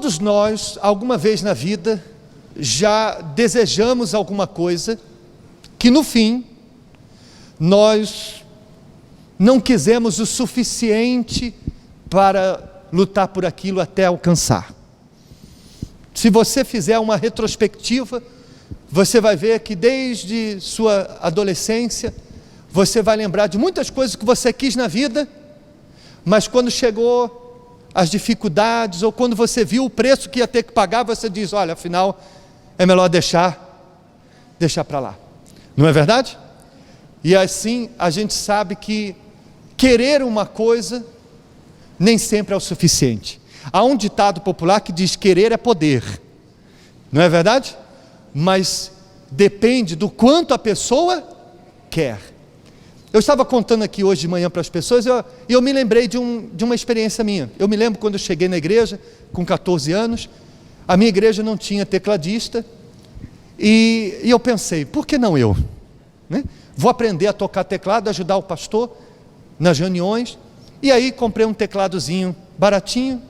Todos nós, alguma vez na vida, já desejamos alguma coisa que no fim nós não quisemos o suficiente para lutar por aquilo até alcançar. Se você fizer uma retrospectiva, você vai ver que desde sua adolescência, você vai lembrar de muitas coisas que você quis na vida, mas quando chegou as dificuldades, ou quando você viu o preço que ia ter que pagar, você diz, olha, afinal, é melhor deixar para lá. Não é verdade? E assim, a gente sabe que querer uma coisa nem sempre é o suficiente. Há um ditado popular que diz, querer é poder. Não é verdade? Mas depende do quanto a pessoa quer. Eu estava contando aqui hoje de manhã para as pessoas, e eu me lembrei de uma experiência minha. Eu me lembro quando eu cheguei na igreja, com 14 anos, a minha igreja não tinha tecladista, e eu pensei, por que não eu? Né? Vou aprender a tocar teclado, ajudar o pastor nas reuniões, e aí comprei um tecladozinho baratinho,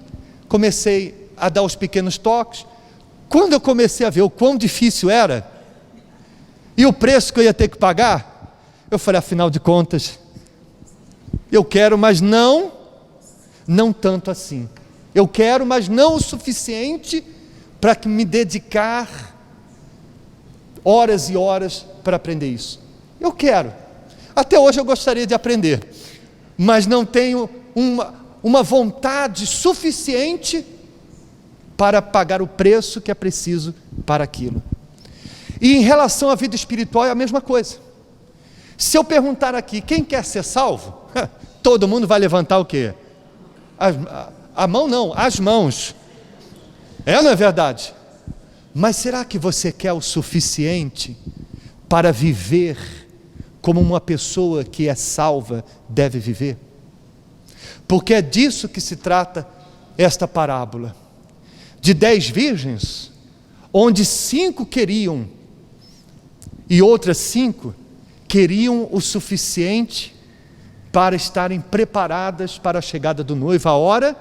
comecei a dar os pequenos toques. Quando eu comecei a ver o quão difícil era, e o preço que eu ia ter que pagar, eu falei, afinal de contas, eu quero, mas não tanto assim. Eu quero, mas não o suficiente para me dedicar horas e horas para aprender isso. Eu quero. Até hoje eu gostaria de aprender, mas não tenho uma vontade suficiente para pagar o preço que é preciso para aquilo. E em relação à vida espiritual é a mesma coisa. Se eu perguntar aqui, quem quer ser salvo? Todo mundo vai levantar o quê? A mão não, as mãos. Não é verdade? Mas será que você quer o suficiente para viver como uma pessoa que é salva deve viver? Porque é disso que se trata esta parábola. De 10 virgens, onde 5 queriam, e outras 5 queriam o suficiente para estarem preparadas para a chegada do noivo, a hora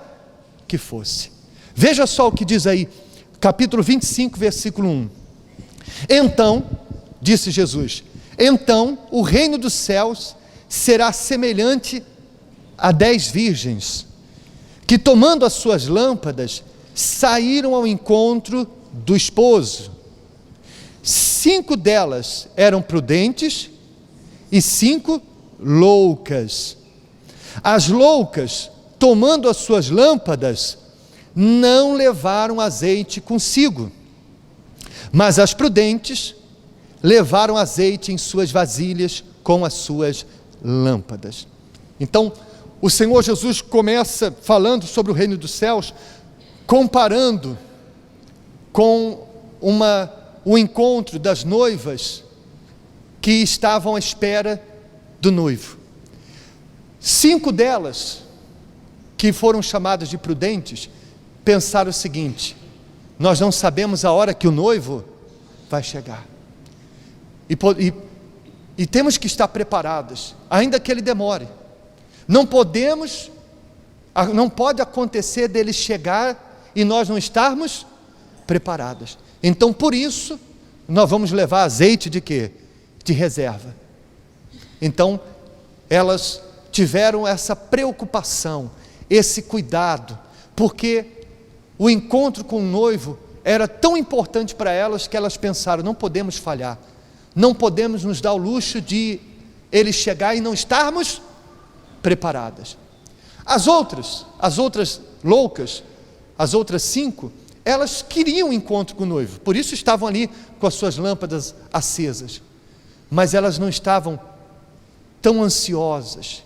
que fosse. Veja só o que diz aí, capítulo 25, versículo 1. Então, disse Jesus, então o reino dos céus será semelhante a 10 virgens, que tomando as suas lâmpadas, saíram ao encontro do esposo. 5 delas eram prudentes, e 5 loucas. As loucas, tomando as suas lâmpadas, não levaram azeite consigo, mas as prudentes levaram azeite em suas vasilhas com as suas lâmpadas. Então, o Senhor Jesus começa falando sobre o reino dos céus, comparando com o encontro das noivas que estavam à espera do noivo. 5 delas, que foram chamadas de prudentes, pensaram o seguinte: nós não sabemos a hora que o noivo vai chegar, e temos que estar preparadas, ainda que ele demore. Não pode acontecer dele chegar e nós não estarmos preparadas. Então, por isso, nós vamos levar azeite de quê? De reserva. Então, elas tiveram essa preocupação, esse cuidado, porque o encontro com o noivo era tão importante para elas que elas pensaram, não podemos falhar, não podemos nos dar o luxo de ele chegar e não estarmos preparadas. As outras loucas, as outras 5, elas queriam um encontro com o noivo, por isso estavam ali com as suas lâmpadas acesas, mas elas não estavam tão ansiosas.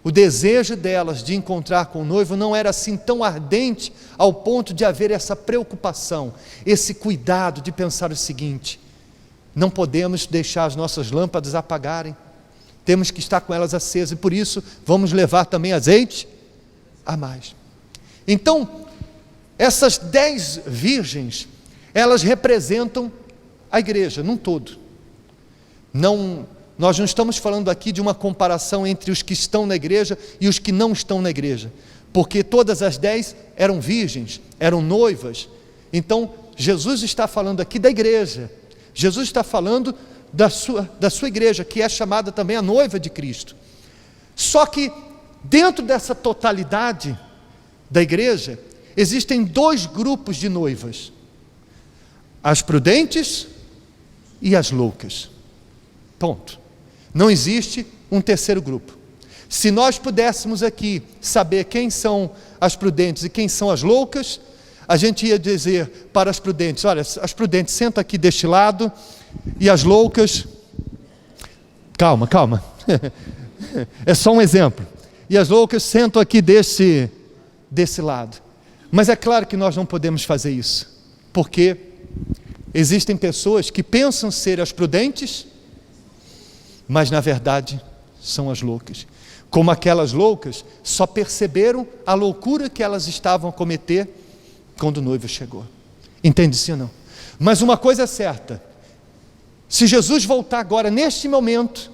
O desejo delas de encontrar com o noivo não era assim tão ardente ao ponto de haver essa preocupação, esse cuidado de pensar o seguinte: não podemos deixar as nossas lâmpadas apagarem, temos que estar com elas acesas, e por isso vamos levar também azeite a mais. Então, essas 10 virgens, elas representam a igreja num todo. Nós não estamos falando aqui de uma comparação entre os que estão na igreja e os que não estão na igreja, porque todas as 10 eram virgens, eram noivas. Então, Jesus está falando aqui da igreja. Jesus está falando da sua igreja, que é chamada também a noiva de Cristo. Só que, dentro dessa totalidade da igreja, existem 2 grupos de noivas: as prudentes e as loucas. Ponto. Não existe um terceiro grupo. Se nós pudéssemos aqui saber quem são as prudentes e quem são as loucas, a gente ia dizer para as prudentes: olha, as prudentes sentam aqui deste lado, e as loucas, calma, é só um exemplo, e as loucas sentam aqui desse lado. Mas é claro que nós não podemos fazer isso, porque existem pessoas que pensam ser as prudentes, mas na verdade são as loucas. Como aquelas loucas só perceberam a loucura que elas estavam a cometer quando o noivo chegou. Entende-se ou não? Mas uma coisa é certa: se Jesus voltar agora, neste momento,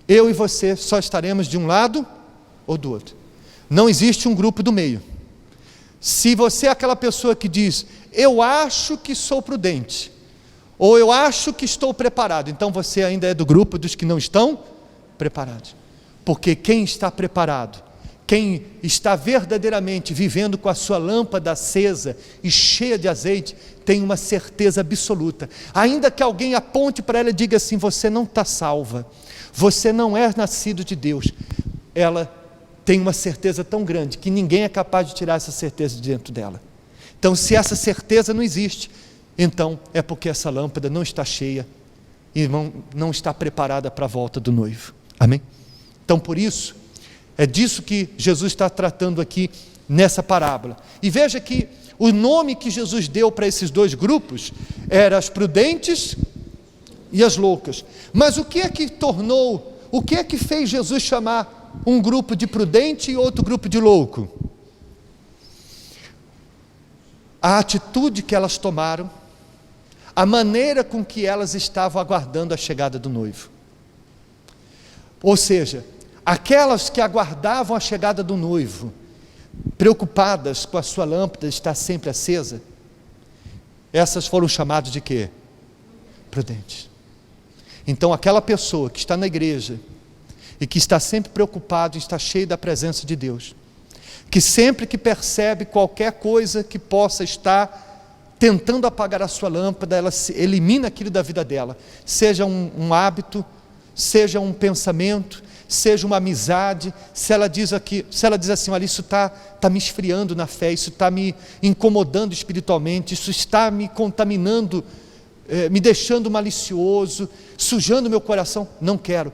eu e você só estaremos de um lado ou do outro. Não existe um grupo do meio. Se você é aquela pessoa que diz: eu acho que sou prudente, ou eu acho que estou preparado, então você ainda é do grupo dos que não estão preparados. Porque quem está preparado, quem está verdadeiramente vivendo com a sua lâmpada acesa e cheia de azeite, tem uma certeza absoluta. Ainda que alguém aponte para ela e diga assim: você não está salva, você não é nascido de Deus, ela tem uma certeza tão grande que ninguém é capaz de tirar essa certeza de dentro dela. Então, se essa certeza não existe, então é porque essa lâmpada não está cheia e não está preparada para a volta do noivo. Amém? Então, por isso, é disso que Jesus está tratando aqui nessa parábola. E veja que o nome que Jesus deu para esses 2 grupos eram as prudentes e as loucas. Mas o que é que fez Jesus chamar um grupo de prudente e outro grupo de louco? A atitude que elas tomaram, a maneira com que elas estavam aguardando a chegada do noivo. Ou seja, aquelas que aguardavam a chegada do noivo, preocupadas com a sua lâmpada estar sempre acesa, essas foram chamadas de quê? Prudentes. Então, aquela pessoa que está na igreja e que está sempre preocupado em estar cheio da presença de Deus, que sempre que percebe qualquer coisa que possa estar tentando apagar a sua lâmpada, ela elimina aquilo da vida dela, seja um hábito, seja um pensamento, seja uma amizade. Se ela diz assim: olha, isso está me esfriando na fé, isso está me incomodando espiritualmente, isso está me contaminando, me deixando malicioso, sujando meu coração, não quero,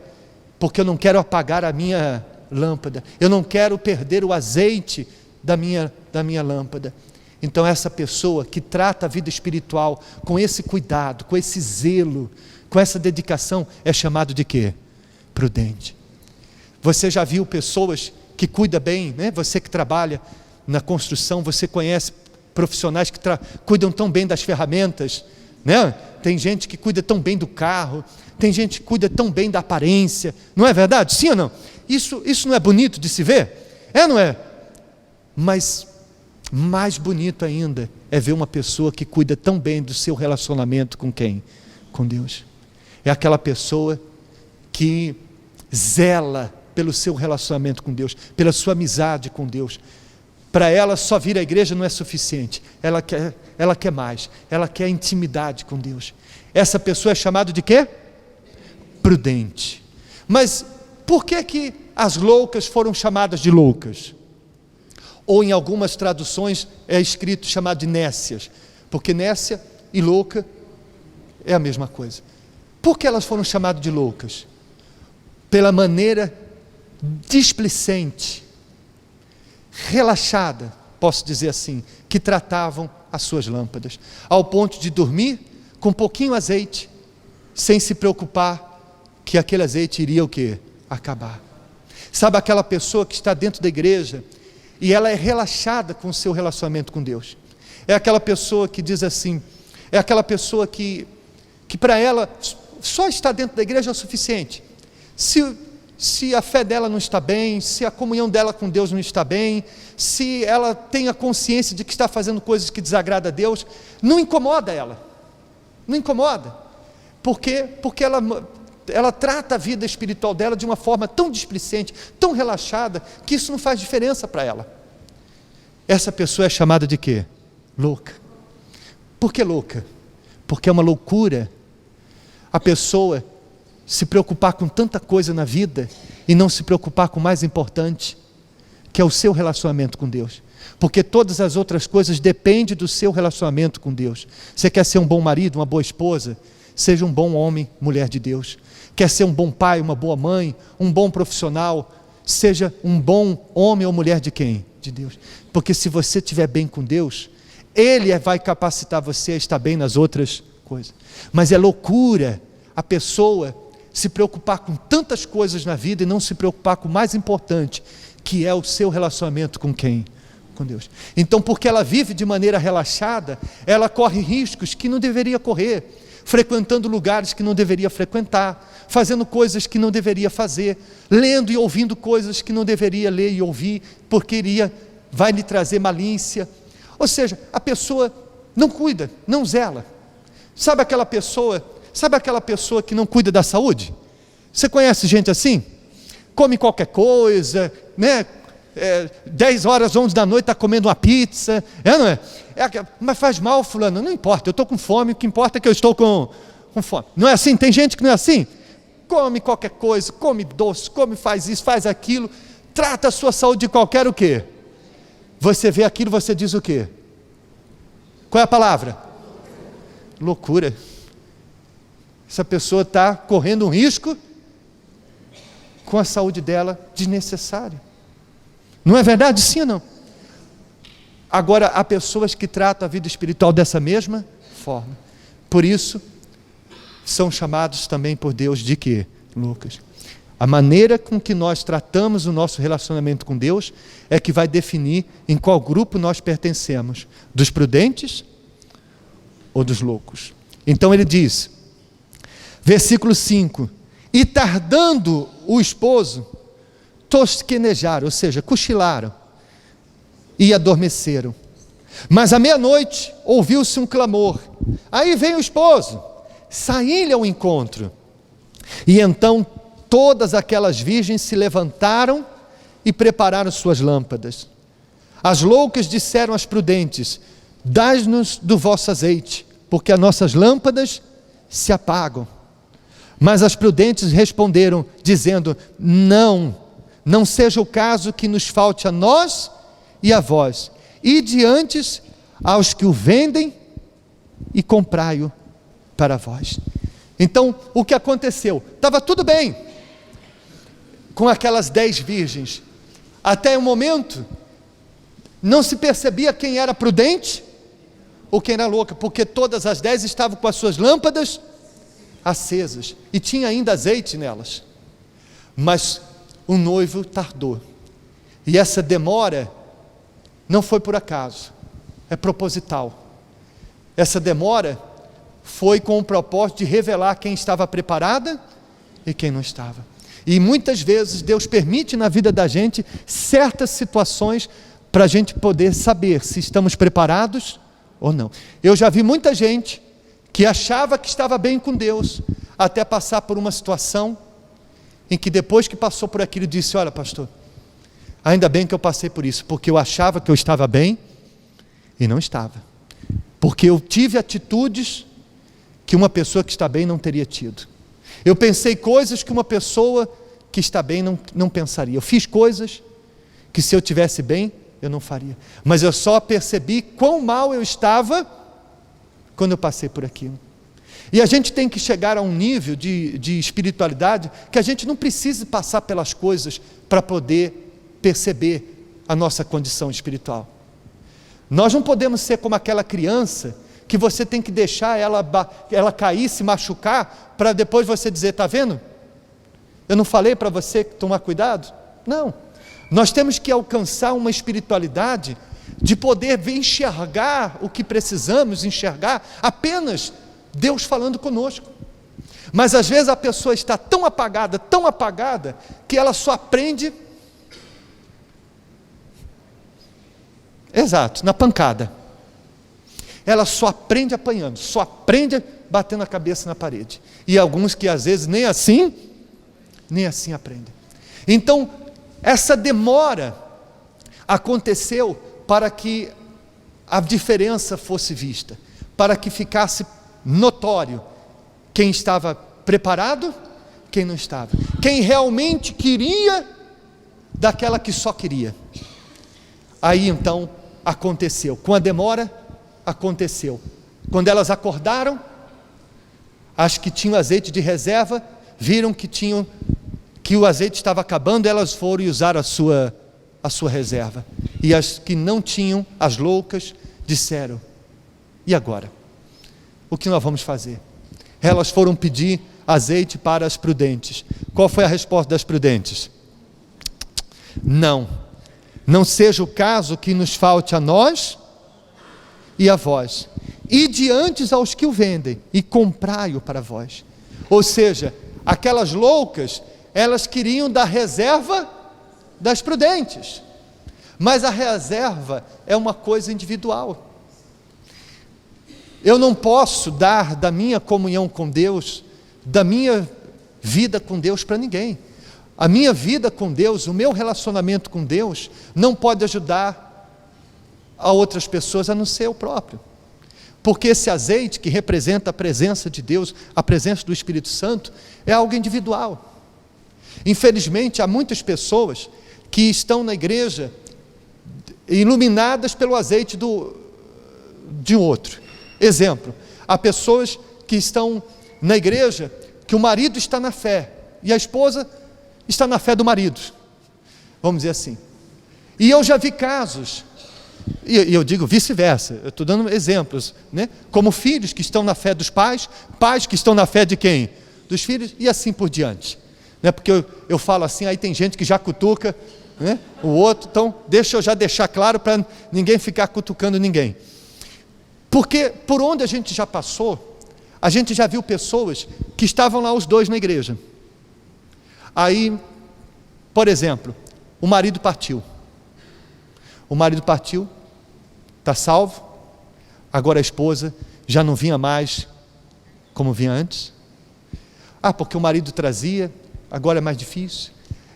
porque eu não quero apagar a minha lâmpada, eu não quero perder o azeite da minha lâmpada. Então, essa pessoa que trata a vida espiritual com esse cuidado, com esse zelo, com essa dedicação, é chamado de quê? Prudente. Você já viu pessoas que cuidam bem, né? Você que trabalha na construção, você conhece profissionais que cuidam tão bem das ferramentas, né? Tem gente que cuida tão bem do carro, tem gente que cuida tão bem da aparência, não é verdade? Sim ou não? Isso não é bonito de se ver? É, não é? Mas mais bonito ainda é ver uma pessoa que cuida tão bem do seu relacionamento com quem? Com Deus. É aquela pessoa que zela pelo seu relacionamento com Deus, pela sua amizade com Deus. Para ela, só vir à igreja não é suficiente, ela quer mais, ela quer intimidade com Deus. Essa pessoa é chamada de quê? Prudente. Mas por que as loucas foram chamadas de loucas? Ou em algumas traduções é escrito chamado de nécias, porque nécia e louca é a mesma coisa. Por que elas foram chamadas de loucas? Pela maneira displicente, relaxada, posso dizer assim, que tratavam as suas lâmpadas, ao ponto de dormir com pouquinho azeite, sem se preocupar que aquele azeite iria o quê? Acabar. Sabe aquela pessoa que está dentro da igreja e ela é relaxada com o seu relacionamento com Deus? É aquela pessoa que diz assim, é aquela pessoa que para ela só estar dentro da igreja é o suficiente. se a fé dela não está bem, se a comunhão dela com Deus não está bem, se ela tem a consciência de que está fazendo coisas que desagradam a Deus, não incomoda ela, não incomoda, porque ela trata a vida espiritual dela de uma forma tão displicente, tão relaxada, que isso não faz diferença para ela. Essa pessoa é chamada de quê? Louca. Por que louca? Porque é uma loucura a pessoa se preocupar com tanta coisa na vida e não se preocupar com o mais importante, que é o seu relacionamento com Deus. Porque todas as outras coisas dependem do seu relacionamento com Deus. Você quer ser um bom marido, uma boa esposa? Seja um bom homem, mulher de Deus. Quer ser um bom pai, uma boa mãe, um bom profissional? Seja um bom homem ou mulher de quem? De Deus. Porque se você estiver bem com Deus, Ele vai capacitar você a estar bem nas outras coisas. Mas é loucura a pessoa se preocupar com tantas coisas na vida e não se preocupar com o mais importante, que é o seu relacionamento com quem? Com Deus. Então, porque ela vive de maneira relaxada, ela corre riscos que não deveria correr, frequentando lugares que não deveria frequentar, fazendo coisas que não deveria fazer, lendo e ouvindo coisas que não deveria ler e ouvir, porque vai lhe trazer malícia. Ou seja, a pessoa não cuida, não zela. Sabe aquela pessoa que não cuida da saúde? Você conhece gente assim? Come qualquer coisa, né? 10 horas, 11 da noite está comendo uma pizza, não é? Mas faz mal, fulano, não importa, eu estou com fome, o que importa é que eu estou com fome. Não é assim? Tem gente que não é assim? Come qualquer coisa, come doce, faz isso, faz aquilo, trata a sua saúde de qualquer o quê? Você vê aquilo, você diz o quê? Qual é a palavra? Loucura. Essa pessoa está correndo um risco com a saúde dela desnecessário. Não é verdade? Sim ou não? Agora, há pessoas que tratam a vida espiritual dessa mesma forma. Por isso, são chamados também por Deus de quê? Loucas. A maneira com que nós tratamos o nosso relacionamento com Deus é que vai definir em qual grupo nós pertencemos, dos prudentes ou dos loucos. Então ele diz, versículo 5, e tardando o esposo, tosquenejaram, ou seja, cochilaram e adormeceram. Mas à meia-noite ouviu-se um clamor, aí vem o esposo, saí-lhe ao encontro, e então todas aquelas virgens se levantaram e prepararam suas lâmpadas. As loucas disseram às prudentes, dai-nos do vosso azeite, porque as nossas lâmpadas se apagam. Mas as prudentes responderam, dizendo, não seja o caso que nos falte a nós e a vós, e diante aos que o vendem e comprai-o para vós. Então, o que aconteceu? Estava tudo bem com aquelas 10 virgens, até o momento, não se percebia quem era prudente ou quem era louca, porque todas as 10 estavam com as suas lâmpadas acesas, e tinha ainda azeite nelas, mas o noivo tardou, e essa demora não foi por acaso, é proposital. Essa demora foi com o propósito de revelar quem estava preparada e quem não estava. E muitas vezes Deus permite na vida da gente certas situações para a gente poder saber se estamos preparados ou não. Eu já vi muita gente que achava que estava bem com Deus, até passar por uma situação em que depois que passou por aquilo disse, olha pastor, ainda bem que eu passei por isso, porque eu achava que eu estava bem e não estava, porque eu tive atitudes que uma pessoa que está bem não teria tido. Eu pensei coisas que uma pessoa que está bem não pensaria. Eu fiz coisas que se eu tivesse bem, eu não faria. Mas eu só percebi quão mal eu estava quando eu passei por aquilo. E a gente tem que chegar a um nível de espiritualidade que a gente não precise passar pelas coisas para poder perceber a nossa condição espiritual. Nós não podemos ser como aquela criança que você tem que deixar ela cair, se machucar, para depois você dizer, está vendo? Eu não falei para você tomar cuidado? Não. Nós temos que alcançar uma espiritualidade de poder enxergar o que precisamos enxergar, apenas Deus falando conosco. Mas às vezes a pessoa está tão apagada, que ela só aprende, exato, na pancada. Ela só aprende apanhando, só aprende batendo a cabeça na parede. E alguns que às vezes nem assim aprendem. Então, essa demora aconteceu para que a diferença fosse vista, para que ficasse notório quem estava preparado, quem não estava, quem realmente queria daquela que só queria. Aí então aconteceu, com a demora aconteceu, quando elas acordaram, as que tinham azeite de reserva, viram que o azeite estava acabando, elas foram e usaram a sua reserva, e as que não tinham, as loucas, disseram: e agora? O que nós vamos fazer? Elas foram pedir azeite para as prudentes. Qual foi a resposta das prudentes? Não seja o caso que nos falte a nós e a vós. Ide antes aos que o vendem e comprai-o para vós. Ou seja, aquelas loucas, elas queriam da reserva das prudentes. Mas a reserva é uma coisa individual. Eu não posso dar da minha comunhão com Deus, da minha vida com Deus para ninguém. A minha vida com Deus, o meu relacionamento com Deus, não pode ajudar a outras pessoas a não ser eu próprio. Porque esse azeite que representa a presença de Deus, a presença do Espírito Santo, é algo individual. Infelizmente, há muitas pessoas que estão na igreja iluminadas pelo azeite de outro. Exemplo, há pessoas que estão na igreja, que o marido está na fé, e a esposa está na fé do marido, vamos dizer assim. E eu já vi casos, e eu digo vice-versa, eu estou dando exemplos, né? Como filhos que estão na fé dos pais, pais que estão na fé de quem? Dos filhos, e assim por diante. Né? Porque eu falo assim, aí tem gente que já cutuca, né, o outro, então deixa eu já deixar claro para ninguém ficar cutucando ninguém. Porque por onde a gente já passou, a gente já viu pessoas que estavam lá os dois na igreja. Aí, por exemplo, o marido partiu. O marido partiu, está salvo, agora a esposa já não vinha mais como vinha antes. Porque o marido trazia, agora é mais difícil.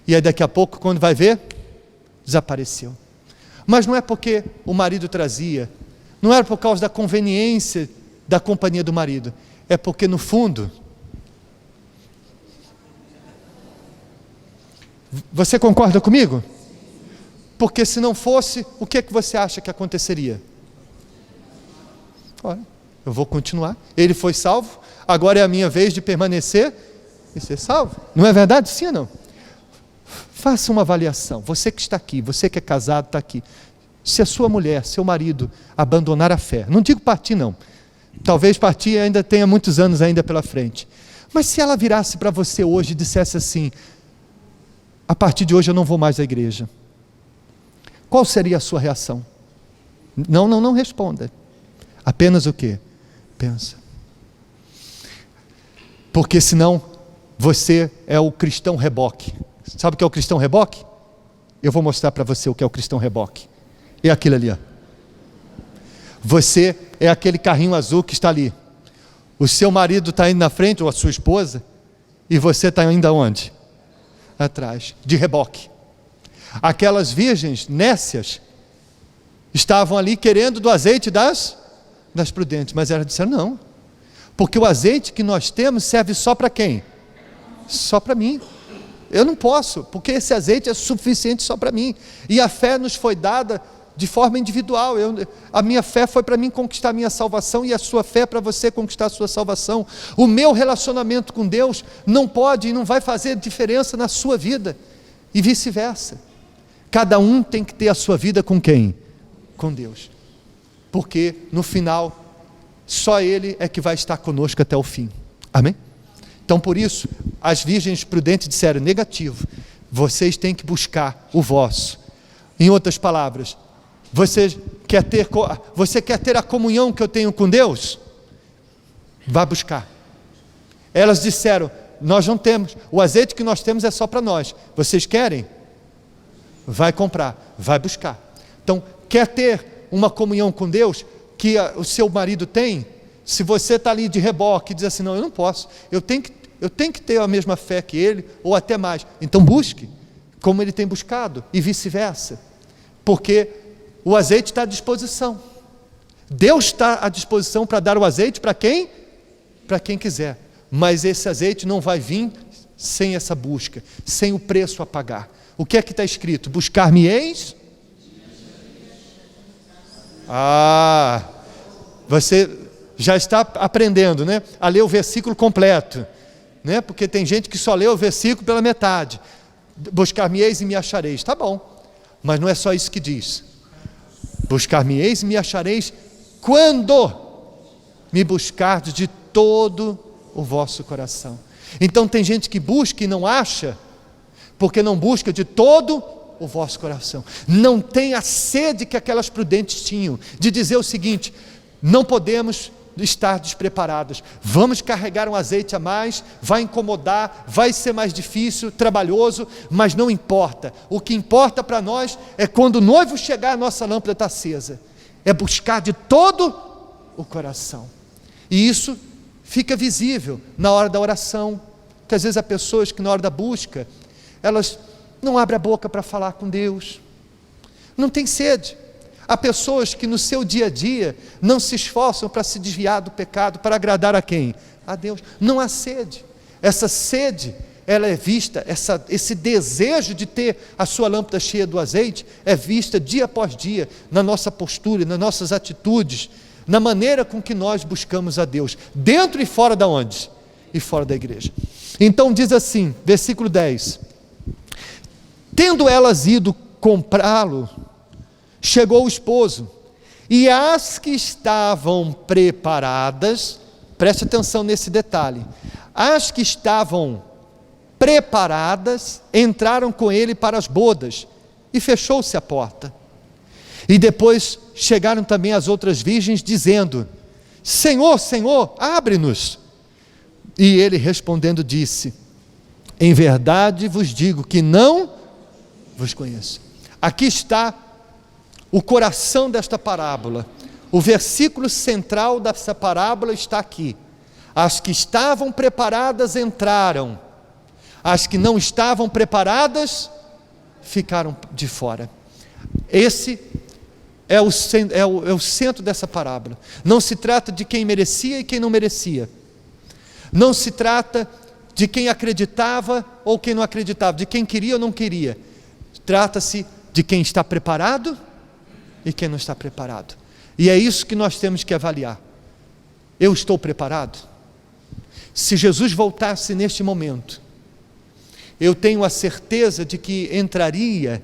E aí daqui a pouco, quando vai ver, desapareceu. Mas não é porque o marido trazia, não era por causa da conveniência da companhia do marido, é porque no fundo, você concorda comigo? Porque se não fosse, o que você acha que aconteceria? Olha, eu vou continuar, ele foi salvo, agora é a minha vez de permanecer e ser salvo. Não é verdade? Sim ou não? Faça uma avaliação, você que está aqui, você que é casado está aqui. Se a sua mulher, seu marido abandonar a fé, não digo partir não, talvez partir ainda tenha muitos anos ainda pela frente, mas se ela virasse para você hoje e dissesse assim: a partir de hoje eu não vou mais à igreja, qual seria a sua reação? Não responda, apenas o quê? Pensa, porque senão você é o cristão reboque. Sabe o que é o cristão reboque? Eu vou mostrar para você o que é o cristão reboque. É aquilo ali, ó. Você é aquele carrinho azul que está ali. O seu marido está indo na frente, ou a sua esposa, e você está indo aonde? Atrás, de reboque. Aquelas virgens nécias estavam ali querendo do azeite das prudentes, mas elas disseram: não, porque o azeite que nós temos serve só para quem? Só para mim. Eu não posso, porque esse azeite é suficiente só para mim. E a fé nos foi dada de forma individual. A minha fé foi para mim conquistar a minha salvação, e a sua fé para você conquistar a sua salvação. O meu relacionamento com Deus não pode e não vai fazer diferença na sua vida, e vice-versa. Cada um tem que ter a sua vida com quem? Com Deus. Porque no final, só Ele é que vai estar conosco até o fim. Amém? Então por isso, as virgens prudentes disseram: negativo, vocês têm que buscar o vosso. Em outras palavras, você quer ter a comunhão que eu tenho com Deus? Vá buscar. Elas disseram: nós não temos, o azeite que nós temos é só para nós. Vocês querem? Vai comprar, vai buscar. Então, quer ter uma comunhão com Deus que o seu marido tem? Se você está ali de reboque e diz assim: não, eu não posso, eu tenho que ter a mesma fé que ele, ou até mais. Então busque, como ele tem buscado, e vice-versa. Porque o azeite está à disposição. Deus está à disposição para dar o azeite para quem? Para quem quiser. Mas esse azeite não vai vir sem essa busca, sem o preço a pagar. O que é que está escrito? Buscar-me-eis? Você já está aprendendo, né? A ler o versículo completo, né? Porque tem gente que só lê o versículo pela metade. Buscar-me-eis e me achareis. Tá bom, mas não é só isso que diz. Buscar-me-eis e me achareis quando me buscardes de todo o vosso coração. Então tem gente que busca e não acha, porque não busca de todo o vosso coração. Não tem a sede que aquelas prudentes tinham, de dizer o seguinte: não podemos estar despreparados, vamos carregar um azeite a mais, vai incomodar, vai ser mais difícil, trabalhoso, mas não importa. O que importa para nós é quando o noivo chegar, a nossa lâmpada está acesa. É buscar de todo o coração. E isso fica visível na hora da oração, que às vezes há pessoas que na hora da busca, elas não abrem a boca para falar com Deus, não tem sede. Há pessoas que no seu dia a dia não se esforçam para se desviar do pecado, para agradar a quem? A Deus. Não há sede. Essa sede, ela é vista, esse desejo de ter a sua lâmpada cheia do azeite, é vista dia após dia, na nossa postura, nas nossas atitudes, na maneira com que nós buscamos a Deus, dentro e fora da onde? E fora da igreja. Então diz assim, versículo 10: tendo elas ido comprá-lo, chegou o esposo, e as que estavam preparadas, preste atenção nesse detalhe, as que estavam preparadas entraram com ele para as bodas, e fechou-se a porta. E depois chegaram também as outras virgens, dizendo: Senhor, Senhor, abre-nos. E ele respondendo disse: em verdade vos digo que não vos conheço. Aqui está o coração desta parábola. O versículo central dessa parábola está aqui. As que estavam preparadas entraram, as que não estavam preparadas ficaram de fora. Esse é o centro dessa parábola. Não se trata de quem merecia e quem não merecia. Não se trata de quem acreditava ou quem não acreditava, de quem queria ou não queria. Trata-se de quem está preparado e quem não está preparado. E é isso que nós temos que avaliar. Eu estou preparado? Se Jesus voltasse neste momento, eu tenho a certeza de que entraria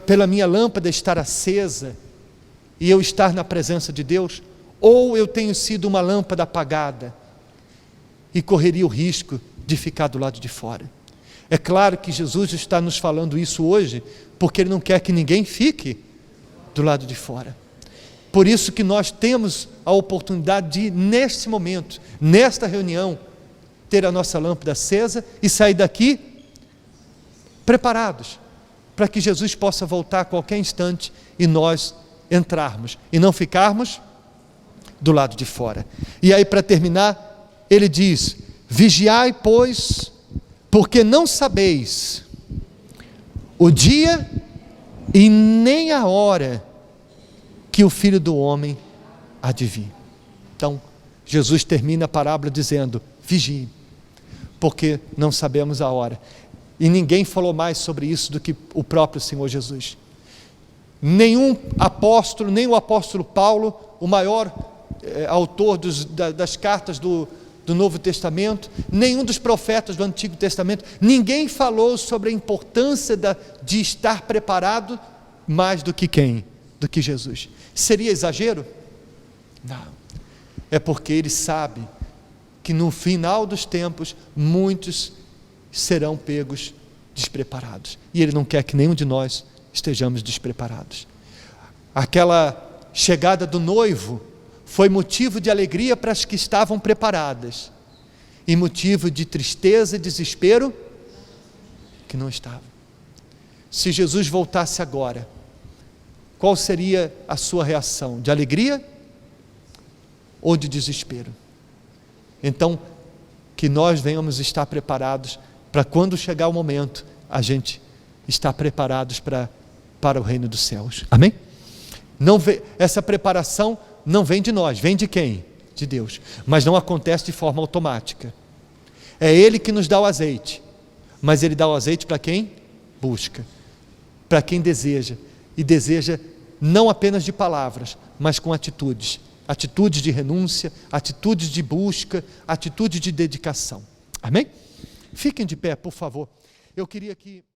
pela minha lâmpada estar acesa e eu estar na presença de Deus, ou eu tenho sido uma lâmpada apagada e correria o risco de ficar do lado de fora. É claro que Jesus está nos falando isso hoje, porque Ele não quer que ninguém fique do lado de fora. Por isso que nós temos a oportunidade de, neste momento, nesta reunião, ter a nossa lâmpada acesa e sair daqui preparados, para que Jesus possa voltar a qualquer instante e nós entrarmos e não ficarmos do lado de fora. E aí, para terminar, ele diz: vigiai, pois, porque não sabeis o dia e nem a hora que o Filho do Homem há de vir. Então, Jesus termina a parábola dizendo: vigie, porque não sabemos a hora. E ninguém falou mais sobre isso do que o próprio Senhor Jesus. Nenhum apóstolo, nem o apóstolo Paulo, o maior autor das cartas do Novo Testamento, nenhum dos profetas do Antigo Testamento, ninguém falou sobre a importância de estar preparado mais do que quem? Do que Jesus. Seria exagero? Não. É porque ele sabe que no final dos tempos, muitos serão pegos despreparados. E ele não quer que nenhum de nós estejamos despreparados. Aquela chegada do noivo foi motivo de alegria para as que estavam preparadas, em motivo de tristeza e desespero? Que não estava. Se Jesus voltasse agora, qual seria a sua reação? De alegria ou de desespero? Então, que nós venhamos estar preparados para quando chegar o momento, a gente estar preparados para o reino dos céus. Amém? Essa preparação não vem de nós, vem de quem? De Deus. Mas não acontece de forma automática. É Ele que nos dá o azeite, mas Ele dá o azeite para quem busca, para quem deseja, e deseja não apenas de palavras, mas com atitudes. Atitudes de renúncia, atitudes de busca, atitudes de dedicação. Amém? Fiquem de pé, por favor. Eu queria que...